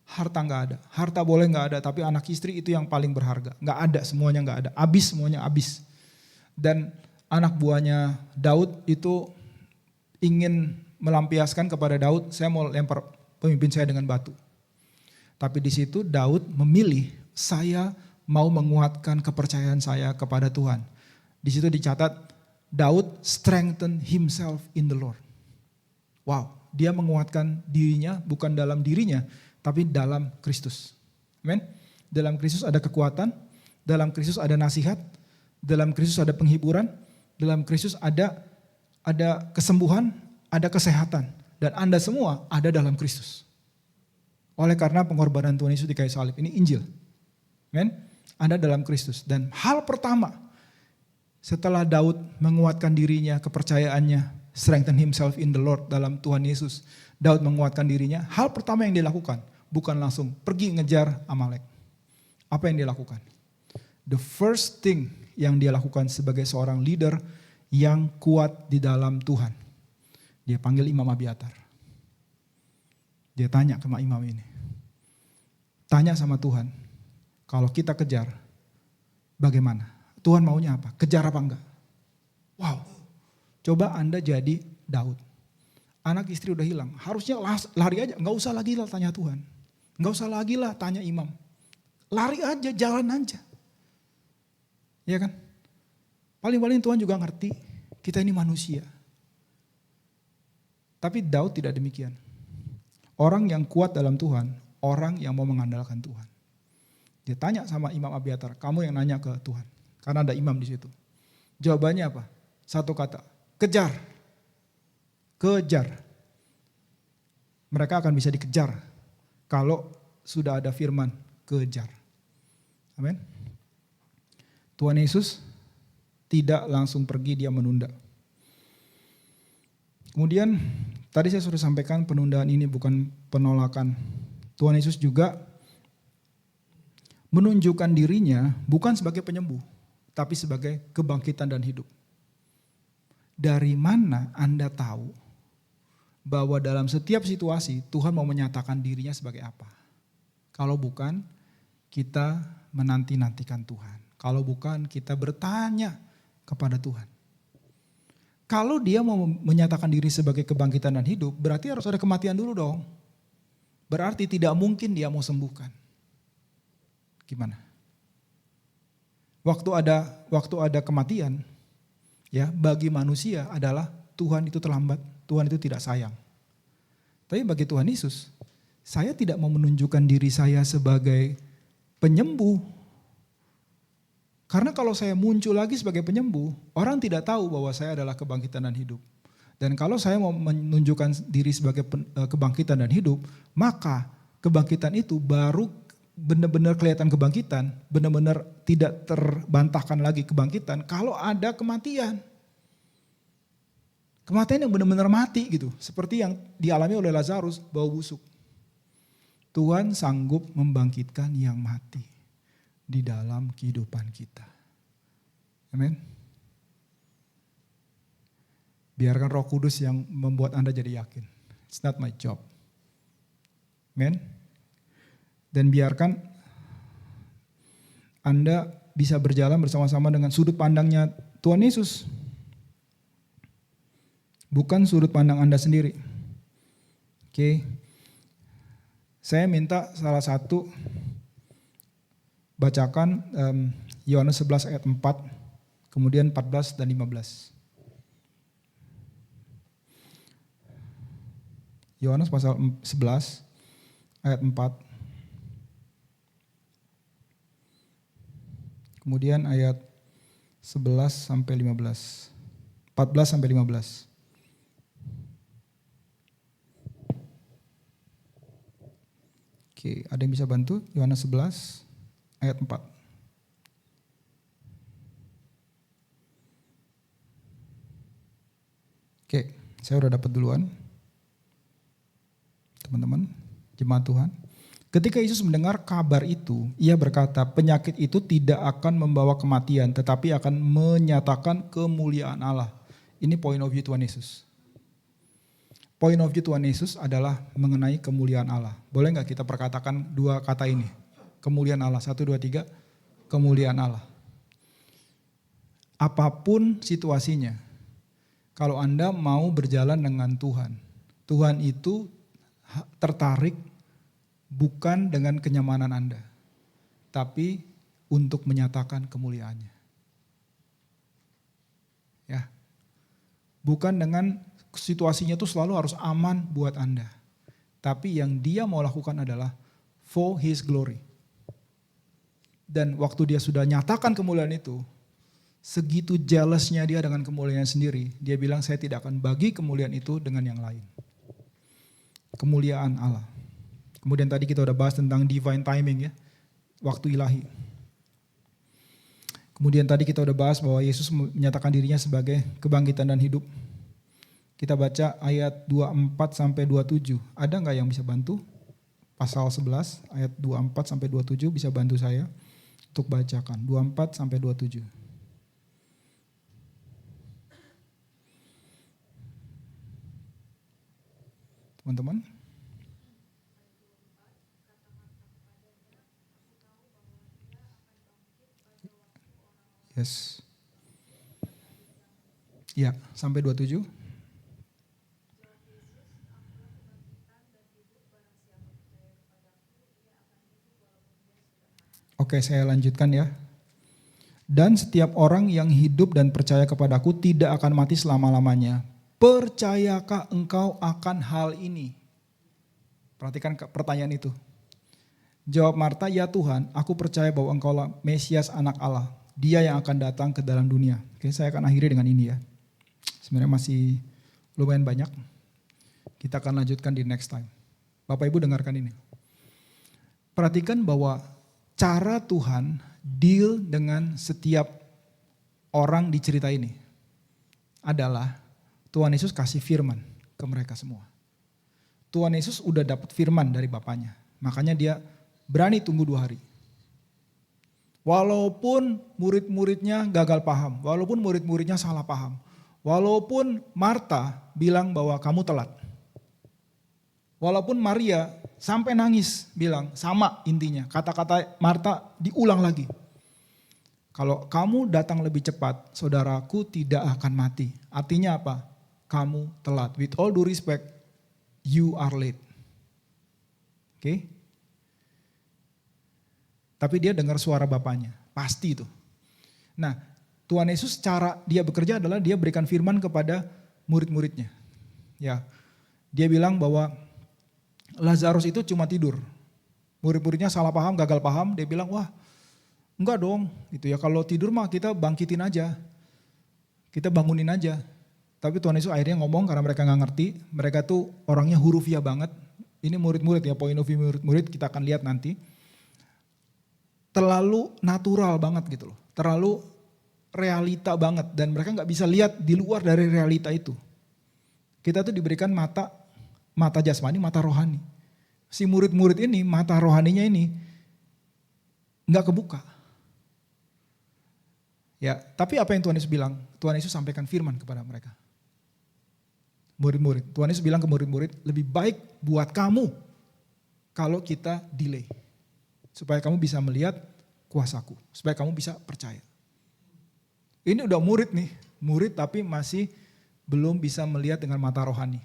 harta gak ada. Harta boleh gak ada, tapi anak istri itu yang paling berharga. Gak ada, semuanya gak ada, habis semuanya habis. Dan anak buahnya Daud itu ingin melampiaskan kepada Daud, saya mau lempar pemimpin saya dengan batu. Tapi di situ Daud memilih, saya mau menguatkan kepercayaan saya kepada Tuhan. Di situ dicatat, Daud strengthen himself in the Lord. Wow, dia menguatkan dirinya bukan dalam dirinya, tapi dalam Kristus. Amin. Dalam Kristus ada kekuatan, dalam Kristus ada nasihat, dalam Kristus ada penghiburan, dalam Kristus ada kesembuhan, ada kesehatan. Dan Anda semua ada dalam Kristus. Oleh karena pengorbanan Tuhan Yesus di kayu salib. Ini Injil. Amin. Anda dalam Kristus. Dan hal pertama setelah Daud menguatkan dirinya, kepercayaannya, strengthen himself in the Lord dalam Tuhan Yesus. Daud menguatkan dirinya. Hal pertama yang dilakukan bukan langsung pergi ngejar Amalek. Apa yang dia lakukan? The first thing yang dia lakukan sebagai seorang leader yang kuat di dalam Tuhan. Dia panggil Imam Abiatar. Dia tanya ke imam ini. Tanya sama Tuhan, kalau kita kejar, bagaimana? Tuhan maunya apa? Kejar apa enggak? Wow, coba Anda jadi Daud. Anak istri udah hilang, harusnya lari aja, nggak usah lagi lah tanya Tuhan. Nggak usah lagi lah tanya imam. Lari aja, jalan aja. Ya kan? Paling-paling Tuhan juga ngerti, kita ini manusia. Tapi Daud tidak demikian. Orang yang kuat dalam Tuhan, orang yang mau mengandalkan Tuhan. Dia tanya sama Imam Abiatar, kamu yang nanya ke Tuhan. Karena ada imam di situ. Jawabannya apa? Satu kata, kejar. Kejar. Mereka akan bisa dikejar kalau sudah ada firman kejar. Amin. Tuhan Yesus tidak langsung pergi, dia menunda. Kemudian tadi saya sudah sampaikan penundaan ini bukan penolakan. Tuhan Yesus juga menunjukkan dirinya bukan sebagai penyembuh, tapi sebagai kebangkitan dan hidup. Dari mana Anda tahu bahwa dalam setiap situasi Tuhan mau menyatakan dirinya sebagai apa? Kalau bukan, kita menanti-nantikan Tuhan. Kalau bukan, kita bertanya kepada Tuhan. Kalau dia mau menyatakan diri sebagai kebangkitan dan hidup, berarti harus ada kematian dulu dong. Berarti tidak mungkin dia mau sembuhkan. Gimana? Waktu ada kematian, ya bagi manusia adalah Tuhan itu terlambat, Tuhan itu tidak sayang. Tapi bagi Tuhan Yesus, saya tidak mau menunjukkan diri saya sebagai penyembuh. Karena kalau saya muncul lagi sebagai penyembuh, orang tidak tahu bahwa saya adalah kebangkitan dan hidup. Dan kalau saya mau menunjukkan diri sebagai kebangkitan dan hidup, maka kebangkitan itu baru benar-benar kelihatan kebangkitan, benar-benar tidak terbantahkan lagi kebangkitan kalau ada kematian. Kematian yang benar-benar mati gitu, seperti yang dialami oleh Lazarus, bau busuk. Tuhan sanggup membangkitkan yang mati di dalam kehidupan kita. Amin. Biarkan Roh Kudus yang membuat Anda jadi yakin. It's not my job. Amin. Dan biarkan Anda bisa berjalan bersama-sama dengan sudut pandangnya Tuhan Yesus. Bukan sudut pandang Anda sendiri. Oke. Saya minta salah satu bacakan Yohanes 11 ayat 4, kemudian 14 dan 15. Yohanes pasal 11 ayat 4. Kemudian ayat 11 sampai 15. 14 sampai 15. Oke, ada yang bisa bantu? Yohanes 11 ayat 4. Oke, saya udah dapat duluan. Teman-teman, jemaat Tuhan. Ketika Yesus mendengar kabar itu, ia berkata, penyakit itu tidak akan membawa kematian, tetapi akan menyatakan kemuliaan Allah. Ini point of view Tuhan Yesus. Point of view Tuhan Yesus adalah mengenai kemuliaan Allah. Boleh nggak kita perkatakan dua kata ini? Kemuliaan Allah, 1, 2, 3, kemuliaan Allah. Apapun situasinya, kalau Anda mau berjalan dengan Tuhan, Tuhan itu tertarik bukan dengan kenyamanan Anda, tapi untuk menyatakan kemuliaannya. Ya, bukan dengan situasinya itu selalu harus aman buat Anda, Tapi yang dia mau lakukan adalah for his glory. Dan waktu dia sudah nyatakan kemuliaan itu, segitu jealousnya dia dengan kemuliaan sendiri, dia bilang saya tidak akan bagi kemuliaan itu dengan yang lain. Kemuliaan Allah. Kemudian tadi kita udah bahas tentang divine timing ya, waktu ilahi. Kemudian tadi kita udah bahas bahwa Yesus menyatakan dirinya sebagai kebangkitan dan hidup. Kita baca ayat 24 sampai 27. Ada nggak yang bisa bantu? Pasal 11 ayat 24 sampai 27 bisa bantu saya untuk bacakan. 24 sampai 27. Teman-teman. Yes. Ya, sampai 27. Oke, saya lanjutkan ya. Dan setiap orang yang hidup dan percaya kepadaku tidak akan mati selama-lamanya. Percayakah engkau akan hal ini? Perhatikan pertanyaan itu. Jawab Marta, ya Tuhan, aku percaya bahwa engkaulah Mesias anak Allah. Dia yang akan datang ke dalam dunia. Oke, saya akan akhiri dengan ini ya. Sebenarnya masih lumayan banyak. Kita akan lanjutkan di next time. Bapak Ibu dengarkan ini. Perhatikan bahwa cara Tuhan deal dengan setiap orang di cerita ini adalah Tuhan Yesus kasih firman ke mereka semua. Tuhan Yesus udah dapat firman dari Bapaknya. Makanya dia berani tunggu 2 hari. Walaupun murid-muridnya gagal paham, walaupun murid-muridnya salah paham, walaupun Marta bilang bahwa kamu telat, walaupun Maria sampai nangis bilang sama intinya, kata-kata Marta diulang lagi. Kalau kamu datang lebih cepat, saudaraku tidak akan mati. Artinya apa? Kamu telat. With all due respect, you are late. Oke? Tapi dia dengar suara Bapaknya, pasti itu. Nah, Tuhan Yesus cara dia bekerja adalah dia berikan firman kepada murid-muridnya. Ya, dia bilang bahwa Lazarus itu cuma tidur. Murid-muridnya salah paham, gagal paham, dia bilang wah enggak dong gitu ya, kalau tidur mah kita bangkitin aja, kita bangunin aja. Tapi Tuhan Yesus akhirnya ngomong karena mereka nggak ngerti, mereka tuh orangnya hurufiah banget. Ini murid-murid ya, point of view murid-murid kita akan lihat nanti. Terlalu natural banget gitu loh, terlalu realita banget dan mereka nggak bisa lihat di luar dari realita itu. Kita tuh diberikan mata jasmani, mata rohani. Si murid-murid ini mata rohaninya ini nggak kebuka. Ya, tapi apa yang Tuhan Yesus bilang? Tuhan Yesus sampaikan firman kepada mereka. Murid-murid, Tuhan Yesus bilang ke murid-murid, lebih baik buat kamu kalau kita delay. Supaya kamu bisa melihat kuasaku, supaya kamu bisa percaya. Ini udah murid nih, murid tapi masih belum bisa melihat dengan mata rohani.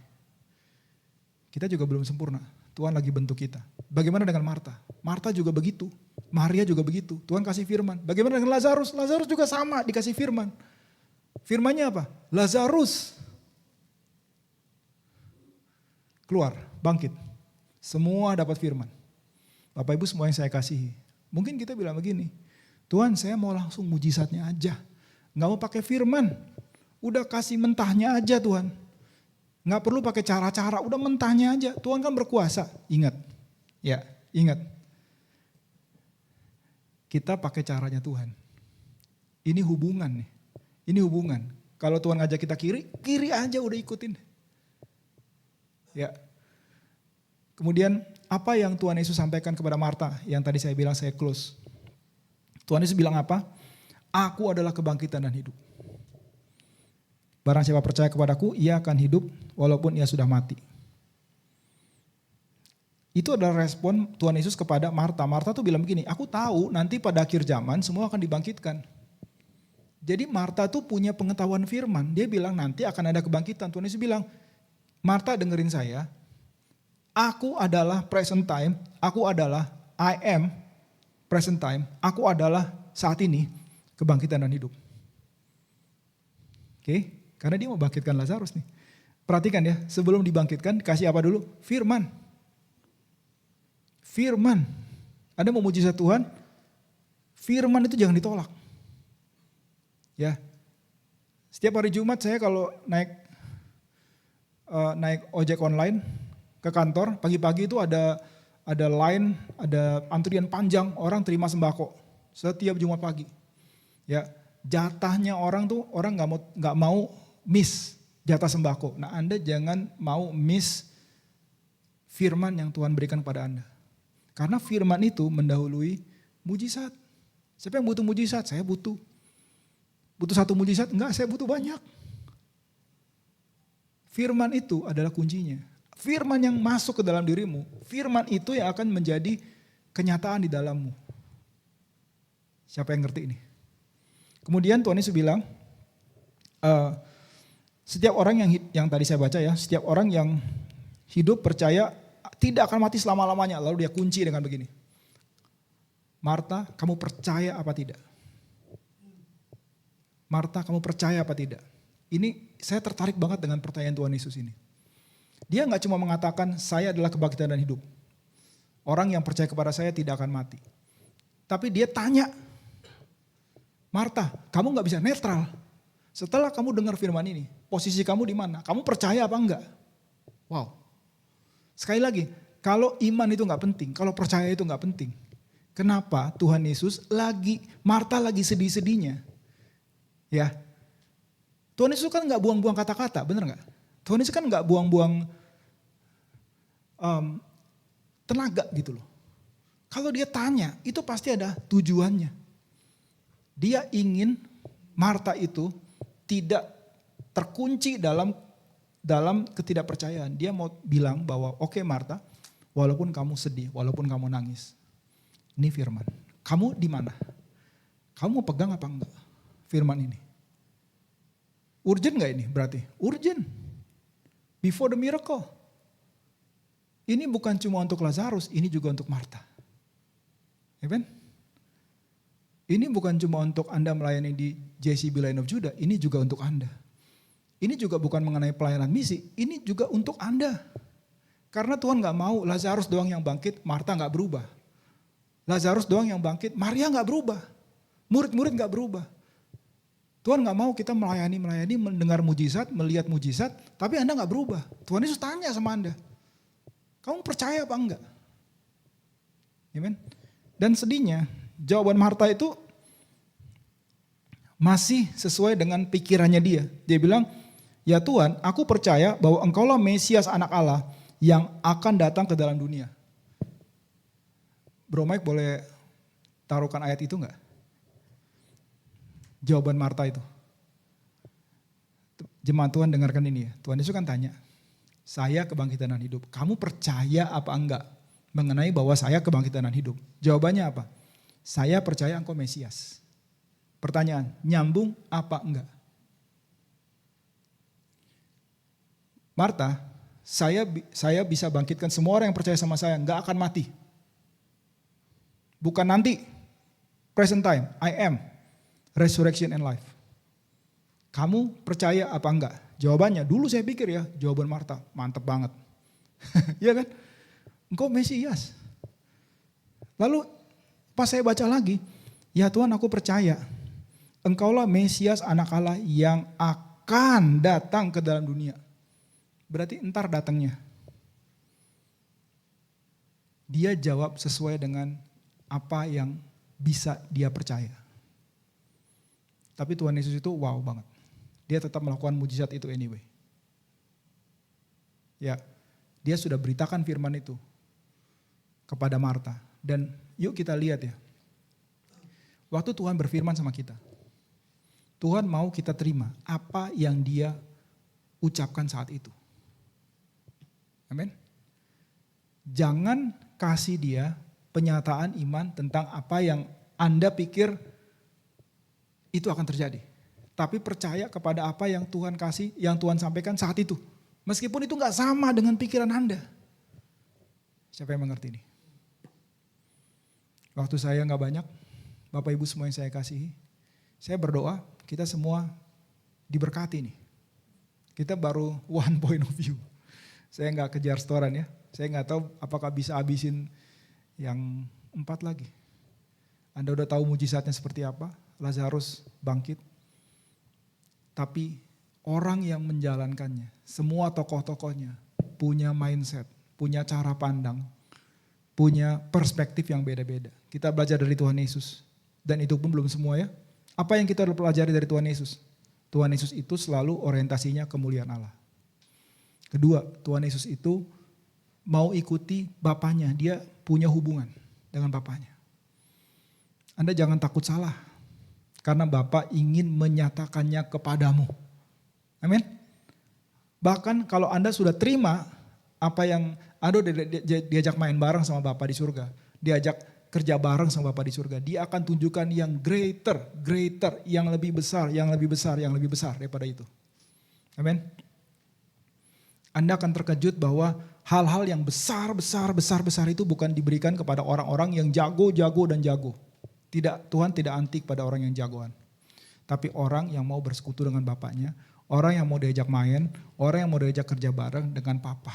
Kita juga belum sempurna, Tuhan lagi bentuk kita. Bagaimana dengan Marta? Marta juga begitu, Maria juga begitu, Tuhan kasih firman. Bagaimana dengan Lazarus? Lazarus juga sama dikasih firman. Firmannya apa? Lazarus keluar, bangkit. Semua dapat firman. Bapak Ibu semua yang saya kasihi. Mungkin kita bilang begini, Tuhan saya mau langsung mujizatnya aja. Gak mau pakai firman, udah kasih mentahnya aja Tuhan. Gak perlu pakai cara-cara, udah mentahnya aja. Tuhan kan berkuasa, ingat. Ya, ingat. Kita pakai caranya Tuhan. Ini hubungan nih, ini hubungan. Kalau Tuhan ngajak kita kiri, kiri aja udah ikutin. Ya. Kemudian apa yang Tuhan Yesus sampaikan kepada Marta yang tadi saya bilang saya close. Tuhan Yesus bilang apa? Aku adalah kebangkitan dan hidup. Barang siapa percaya kepadaku, ia akan hidup walaupun ia sudah mati. Itu adalah respon Tuhan Yesus kepada Marta. Marta tuh bilang begini, aku tahu nanti pada akhir zaman semua akan dibangkitkan. Jadi Marta tuh punya pengetahuan firman. Dia bilang nanti akan ada kebangkitan. Tuhan Yesus bilang, Marta dengerin saya. Aku adalah present time, aku adalah I am present time, aku adalah saat ini kebangkitan dan hidup. Oke, karena dia mau bangkitkan Lazarus nih. Perhatikan ya, sebelum dibangkitkan kasih apa dulu? Firman. Firman. Anda mau mujizat Tuhan, firman itu jangan ditolak. Ya. Setiap hari Jumat saya kalau naik ojek online ke kantor, pagi-pagi itu ada line, ada antrian panjang orang terima sembako setiap Jumat pagi. Ya, jatahnya orang tuh orang nggak mau miss jatah sembako. Nah, Anda jangan mau miss firman yang Tuhan berikan kepada Anda. Karena firman itu mendahului mujizat. Siapa yang butuh mujizat? Saya butuh. Butuh satu mujizat? Enggak, saya butuh banyak. Firman itu adalah kuncinya. Firman yang masuk ke dalam dirimu, firman itu yang akan menjadi kenyataan di dalammu. Siapa yang ngerti ini? Kemudian Tuhan Yesus bilang, setiap orang yang tadi saya baca ya, setiap orang yang hidup percaya tidak akan mati selama-lamanya. Lalu dia kunci dengan begini. Marta, kamu percaya apa tidak? Marta, kamu percaya apa tidak? Ini saya tertarik banget dengan pertanyaan Tuhan Yesus ini. Dia nggak cuma mengatakan saya adalah kebangkitan dan hidup. Orang yang percaya kepada saya tidak akan mati. Tapi dia tanya, Marta, kamu nggak bisa netral. Setelah kamu dengar firman ini, posisi kamu di mana? Kamu percaya apa enggak? Wow. Sekali lagi, kalau iman itu nggak penting, kalau percaya itu nggak penting. Kenapa Tuhan Yesus Marta lagi sedih-sedihnya? Ya, Tuhan Yesus kan nggak buang-buang kata-kata, bener nggak? Tuhan Yesus kan nggak buang-buang tenaga gitu loh. Kalau dia tanya, itu pasti ada tujuannya. Dia ingin Marta itu tidak terkunci dalam ketidakpercayaan. Dia mau bilang bahwa oke Marta, walaupun kamu sedih, walaupun kamu nangis. Ini firman. Kamu di mana? Kamu mau pegang apa enggak firman ini? Urgent enggak ini berarti? Urgent. Before the miracle. Ini bukan cuma untuk Lazarus, ini juga untuk Marta. Amen? Ini bukan cuma untuk Anda melayani di JCB Line of Judah, ini juga untuk Anda. Ini juga bukan mengenai pelayanan misi, ini juga untuk Anda. Karena Tuhan gak mau Lazarus doang yang bangkit, Marta gak berubah. Lazarus doang yang bangkit, Maria gak berubah. Murid-murid gak berubah. Tuhan gak mau kita melayani, mendengar mujizat, melihat mujizat, tapi Anda gak berubah. Tuhan Yesus tanya sama Anda, kamu percaya apa enggak? Amen. Dan sedihnya, jawaban Marta itu masih sesuai dengan pikirannya dia. Dia bilang, ya Tuhan, aku percaya bahwa Engkaulah Mesias anak Allah yang akan datang ke dalam dunia. Bro Mike boleh taruhkan ayat itu enggak? Jawaban Marta itu. Jemaat Tuhan dengarkan ini ya. Tuhan Yesus kan tanya, saya kebangkitan dan hidup. Kamu percaya apa enggak mengenai bahwa saya kebangkitan dan hidup? Jawabannya apa? Saya percaya Engkau Mesias. Pertanyaan, nyambung apa enggak? Marta, saya bisa bangkitkan semua orang yang percaya sama saya, enggak akan mati. Bukan nanti, present time, I am, resurrection and life. Kamu percaya apa enggak? Jawabannya, dulu saya pikir ya, jawaban Marta, mantep banget. Iya kan? Engkau Mesias. Lalu pas saya baca lagi, ya Tuhan aku percaya. Engkaulah Mesias anak Allah yang akan datang ke dalam dunia. Berarti entar datangnya. Dia jawab sesuai dengan apa yang bisa dia percaya. Tapi Tuhan Yesus itu wow banget. Dia tetap melakukan mujizat itu anyway. Ya, dia sudah beritakan firman itu kepada Marta. Dan yuk kita lihat ya. Waktu Tuhan berfirman sama kita, Tuhan mau kita terima apa yang dia ucapkan saat itu. Amin. Jangan kasih dia penyataan iman tentang apa yang Anda pikir itu akan terjadi. Tapi percaya kepada apa yang Tuhan kasih, yang Tuhan sampaikan saat itu. Meskipun itu gak sama dengan pikiran Anda. Siapa yang mengerti ini? Waktu saya gak banyak, Bapak Ibu semua yang saya kasihi, saya berdoa kita semua diberkati nih. Kita baru one point of view. Saya gak kejar setoran ya. Saya gak tahu apakah bisa habisin Yang 4 lagi. Anda udah tahu mujizatnya seperti apa, Lazarus bangkit. Tapi orang yang menjalankannya, semua tokoh-tokohnya punya mindset, punya cara pandang, punya perspektif yang beda-beda. Kita belajar dari Tuhan Yesus. Dan itu pun belum semua ya. Apa yang kita pelajari dari Tuhan Yesus? Tuhan Yesus itu selalu orientasinya kemuliaan Allah. Kedua, Tuhan Yesus itu mau ikuti Bapaknya. Dia punya hubungan dengan Bapaknya. Anda jangan takut salah. Karena Bapa ingin menyatakannya kepadamu. Amin. Bahkan kalau Anda sudah terima apa yang Anda diajak main bareng sama Bapa di surga. Diajak kerja bareng sama Bapa di surga. Dia akan tunjukkan yang greater, yang lebih besar, yang lebih besar daripada itu. Amin. Anda akan terkejut bahwa hal-hal yang besar itu bukan diberikan kepada orang-orang yang jago. Tidak, Tuhan tidak anti pada orang yang jagoan. Tapi orang yang mau bersekutu dengan Bapaknya, orang yang mau diajak main, orang yang mau diajak kerja bareng dengan Papa.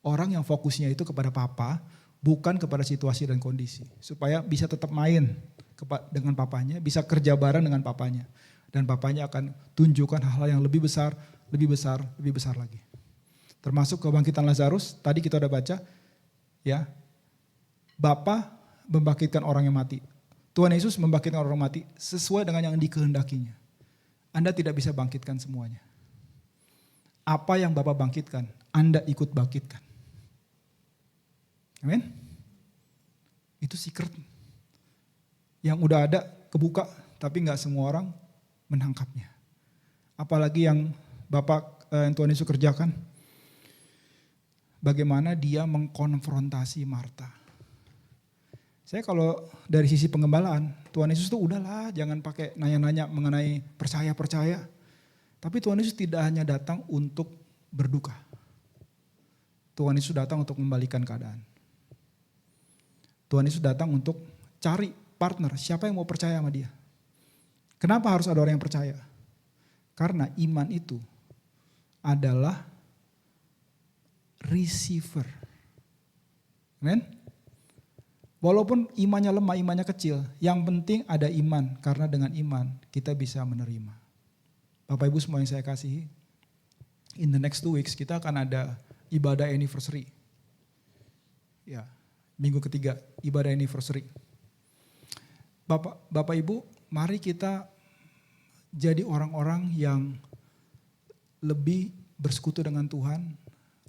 Orang yang fokusnya itu kepada Papa, bukan kepada situasi dan kondisi. Supaya bisa tetap main dengan Papanya, bisa kerja bareng dengan Papanya. Dan Papanya akan tunjukkan hal-hal yang lebih besar lagi. Termasuk kebangkitan Lazarus, tadi kita udah baca, ya. Bapa membangkitkan orang yang mati. Tuhan Yesus membangkitkan orang mati sesuai dengan yang dikehendakinya. Anda tidak bisa bangkitkan semuanya. Apa yang Bapa bangkitkan, Anda ikut bangkitkan. Amin. Itu secret. Yang udah ada kebuka, tapi gak semua orang menangkapnya. Apalagi yang yang Tuhan Yesus kerjakan. Bagaimana dia mengkonfrontasi Marta. Saya kalau dari sisi penggembalaan, Tuhan Yesus tuh udahlah jangan pakai nanya-nanya mengenai percaya. Tapi Tuhan Yesus tidak hanya datang untuk berduka. Tuhan Yesus datang untuk membalikan keadaan. Tuhan Yesus datang untuk cari partner, siapa yang mau percaya sama dia. Kenapa harus ada orang yang percaya? Karena iman itu adalah receiver. Amen. Walaupun imannya lemah, imannya kecil, yang penting ada iman. Karena dengan iman kita bisa menerima. Bapak Ibu semua yang saya kasihi, in the next 2 weeks kita akan ada ibadah anniversary. Ya, minggu ketiga ibadah anniversary. Bapak Ibu, mari kita jadi orang-orang yang lebih bersekutu dengan Tuhan,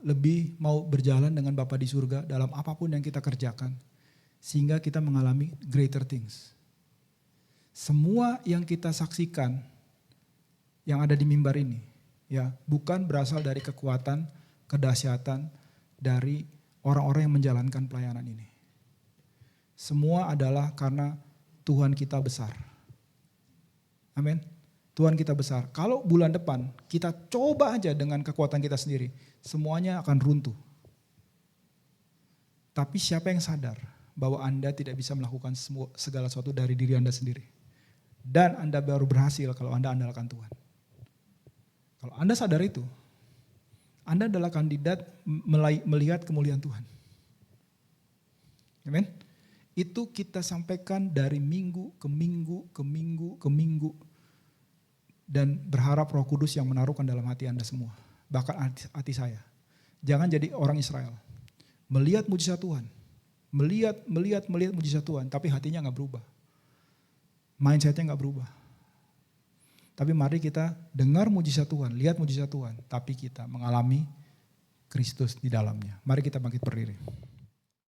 lebih mau berjalan dengan Bapa di surga dalam apapun yang kita kerjakan. Sehingga kita mengalami greater things. Semua yang kita saksikan yang ada di mimbar ini, ya bukan berasal dari kekuatan, kedahsyatan dari orang-orang yang menjalankan pelayanan ini. Semua adalah karena Tuhan kita besar. Amin. Tuhan kita besar. Kalau bulan depan kita coba aja dengan kekuatan kita sendiri, semuanya akan runtuh. Tapi siapa yang sadar bahwa Anda tidak bisa melakukan segala sesuatu dari diri Anda sendiri. Dan Anda baru berhasil kalau Anda andalkan Tuhan. Kalau Anda sadar itu, Anda adalah kandidat melihat kemuliaan Tuhan. Amin. Itu kita sampaikan dari minggu ke minggu. Dan berharap Roh Kudus yang menaruhkan dalam hati Anda semua. Bahkan hati saya. Jangan jadi orang Israel. Melihat mujizat Tuhan. Melihat mujizat Tuhan, tapi hatinya gak berubah. Mindsetnya gak berubah. Tapi mari kita dengar mujizat Tuhan, lihat mujizat Tuhan, tapi kita mengalami Kristus di dalamnya. Mari kita bangkit berdiri.